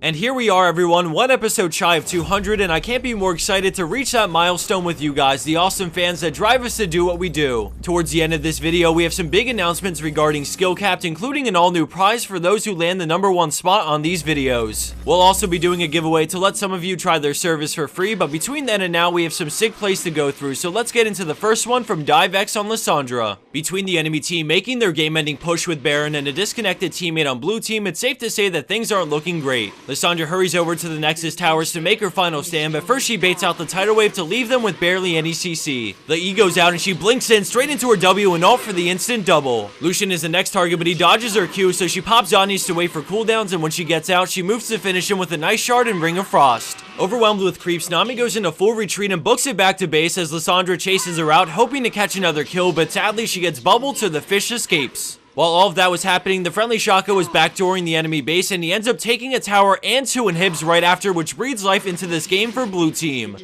And here we are, everyone, one episode shy of 200, and I can't be more excited to reach that milestone with you guys, the awesome fans that drive us to do what we do. Towards the end of this video, we have some big announcements regarding skill capped, including an all-new prize for those who land the #1 spot on these videos. We'll also be doing a giveaway to let some of you try their service for free, but between then and now, we have some sick plays to go through, so let's get into the first one from DiveX on Lissandra. Between the enemy team making their game-ending push with Baron and a disconnected teammate on blue team, it's safe to say that things aren't looking great. Lissandra hurries over to the Nexus towers to make her final stand, but first she baits out the tidal wave to leave them with barely any CC. The E goes out and she blinks in straight into her W and ult for the instant double. Lucian is the next target, but he dodges her Q, so she pops Zhonya's to wait for cooldowns, and when she gets out, she moves to finish him with a nice shard and Ring of Frost. Overwhelmed with creeps, Nami goes into full retreat and books it back to base as Lissandra chases her out, hoping to catch another kill, but sadly she gets bubbled so the fish escapes. While all of that was happening, the friendly Shaka was backdooring the enemy base, and he ends up taking a tower and 2 inhibs right after, which breathes life into this game for blue team.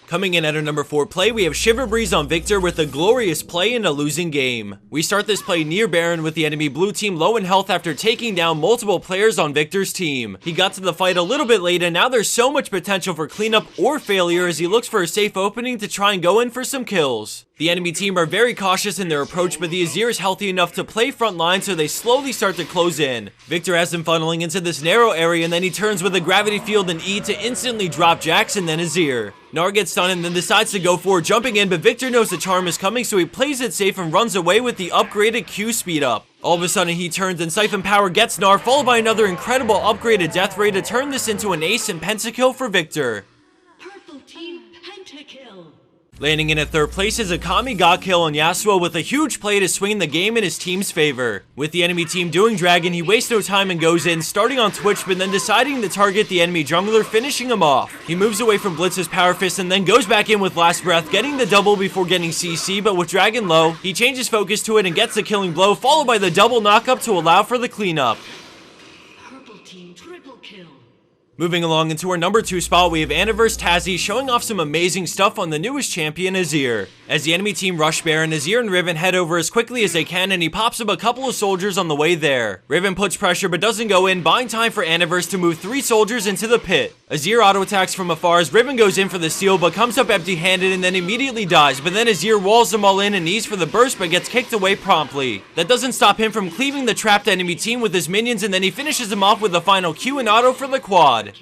Coming in at our #4 play, we have Shiver Breeze on Viktor with a glorious play in a losing game. We start this play near Baron with the enemy blue team low in health after taking down multiple players on Viktor's team. He got to the fight a little bit late, and now there's so much potential for cleanup or failure as he looks for a safe opening to try and go in for some kills. The enemy team are very cautious in their approach, but the Azir is healthy enough to play front line, so they slowly start to close in. Viktor has them funneling into this narrow area, and then he turns with a gravity field and E to instantly drop Jax and then Azir. Gnar gets stunned and then decides to go for it, jumping in, but Viktor knows the charm is coming, so he plays it safe and runs away with the upgraded Q speed up. All of a sudden he turns and Siphon Power gets Gnar, followed by another incredible upgraded death ray to turn this into an ace and pentakill for Viktor. Purple team pentakill. Landing in at 3rd place is a Kami got kill on Yasuo with a huge play to swing the game in his team's favor. With the enemy team doing Dragon, he wastes no time and goes in, starting on Twitch, but then deciding to target the enemy jungler, finishing him off. He moves away from Blitz's Power Fist and then goes back in with Last Breath, getting the double before getting CC, but with Dragon low, he changes focus to it and gets the killing blow, followed by the double knockup to allow for the cleanup. Purple team triple kill. Moving along into our #2 spot, we have Aniverse Tazzy showing off some amazing stuff on the newest champion, Azir. As the enemy team rush Baron, Azir and Riven head over as quickly as they can, and he pops up a couple of soldiers on the way there. Riven puts pressure but doesn't go in, buying time for Aniverse to move 3 soldiers into the pit. Azir auto-attacks from afar as Riven goes in for the steal, but comes up empty-handed and then immediately dies, but then Azir walls them all in and knees for the burst, but gets kicked away promptly. That doesn't stop him from cleaving the trapped enemy team with his minions, and then he finishes them off with the final Q and auto for the quad.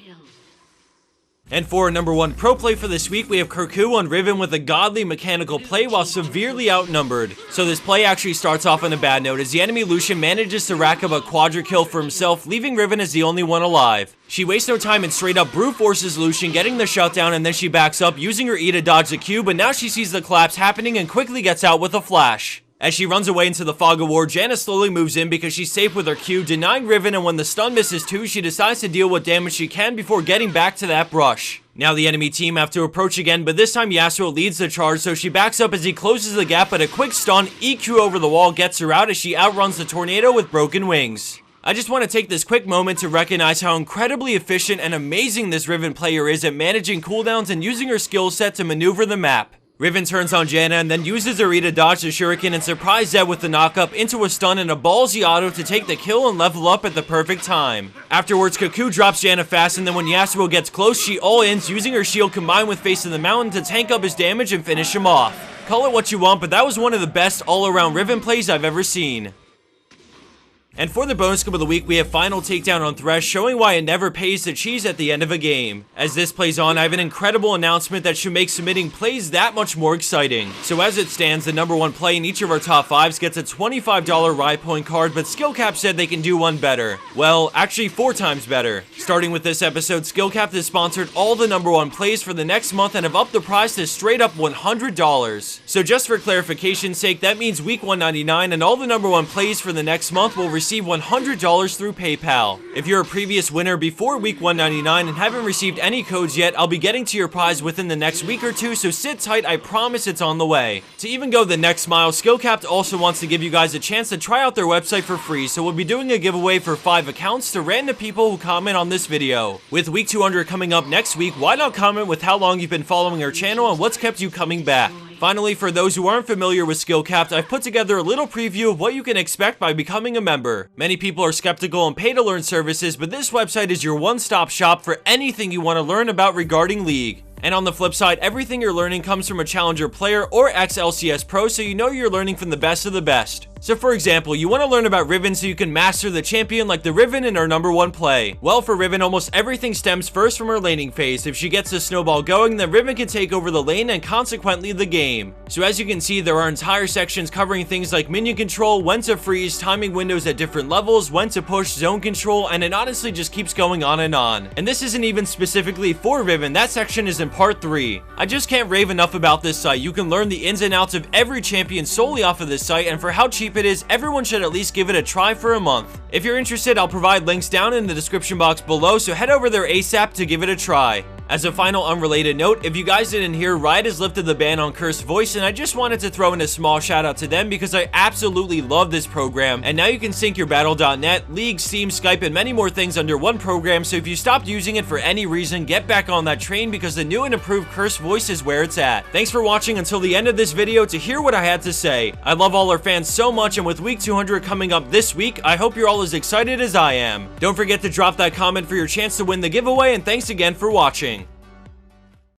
And for our #1 pro play for this week, we have Kurku on Riven with a godly mechanical play while severely outnumbered. So this play actually starts off on a bad note as the enemy Lucian manages to rack up a quadra kill for himself, leaving Riven as the only one alive. She wastes no time and straight up brute forces Lucian, getting the shutdown, and then she backs up using her E to dodge the Q, but now she sees the collapse happening and quickly gets out with a flash. As she runs away into the fog of war, Janna slowly moves in because she's safe with her Q, denying Riven, and when the stun misses too, she decides to deal what damage she can before getting back to that brush. Now the enemy team have to approach again, but this time Yasuo leads the charge, so she backs up as he closes the gap, but a quick stun, EQ over the wall gets her out as she outruns the tornado with broken wings. I just want to take this quick moment to recognize how incredibly efficient and amazing this Riven player is at managing cooldowns and using her skill set to maneuver the map. Riven turns on Janna and then uses her E to dodge the shuriken and surprise Zed with the knockup into a stun and a ballsy auto to take the kill and level up at the perfect time. Afterwards, Kurku drops Janna fast, and then when Yasuo gets close, she all-ins using her shield combined with Face of the Mountain to tank up his damage and finish him off. Call it what you want, but that was one of the best all-around Riven plays I've ever seen. And for the bonus clip of the week, we have Final Takedown on Thresh, showing why it never pays to cheese at the end of a game. As this plays on, I have an incredible announcement that should make submitting plays that much more exciting. So as it stands, the #1 play in each of our top 5s gets a $25 ride point card, but SkillCap said they can do one better. Well, actually 4 times better. Starting with this episode, SkillCap has sponsored all the #1 plays for the next month and have upped the price to straight up $100. So just for clarification's sake, that means week 199 and all the #1 plays for the next month will receive $100 through PayPal. If you're a previous winner before week 199 and haven't received any codes yet, I'll be getting to your prize within the next week or 2, so sit tight, I promise it's on the way. To even go the next mile, SkillCapped also wants to give you guys a chance to try out their website for free, so we'll be doing a giveaway for 5 accounts to random people who comment on this video. With week 200 coming up next week, why not comment with how long you've been following our channel and what's kept you coming back? Finally, for those who aren't familiar with Skill Capped, I've put together a little preview of what you can expect by becoming a member. Many people are skeptical on pay-to-learn services, but this website is your one-stop shop for anything you want to learn about regarding League. And on the flip side, everything you're learning comes from a Challenger player or ex-LCS pro, so you know you're learning from the best of the best. So for example, you want to learn about Riven so you can master the champion like the Riven in her #1 play. Well, for Riven, almost everything stems first from her laning phase. If she gets the snowball going, then Riven can take over the lane and consequently the game. So as you can see, there are entire sections covering things like minion control, when to freeze, timing windows at different levels, when to push, zone control, and it honestly just keeps going on. And this isn't even specifically for Riven, that section is in part 3. I just can't rave enough about this site. You can learn the ins and outs of every champion solely off of this site, and for how cheap it is, everyone should at least give it a try for a month. If you're interested, I'll provide links down in the description box below, so head over there ASAP to give it a try. As a final unrelated note, if you guys didn't hear, Riot has lifted the ban on Cursed Voice, and I just wanted to throw in a small shout out to them because I absolutely love this program, and now you can sync your Battle.net, League, Steam, Skype, and many more things under one program, so if you stopped using it for any reason, get back on that train because the new and improved Cursed Voice is where it's at. Thanks for watching until the end of this video to hear what I had to say. I love all our fans so much, and with week 200 coming up this week, I hope you're all as excited as I am. Don't forget to drop that comment for your chance to win the giveaway, and thanks again for watching.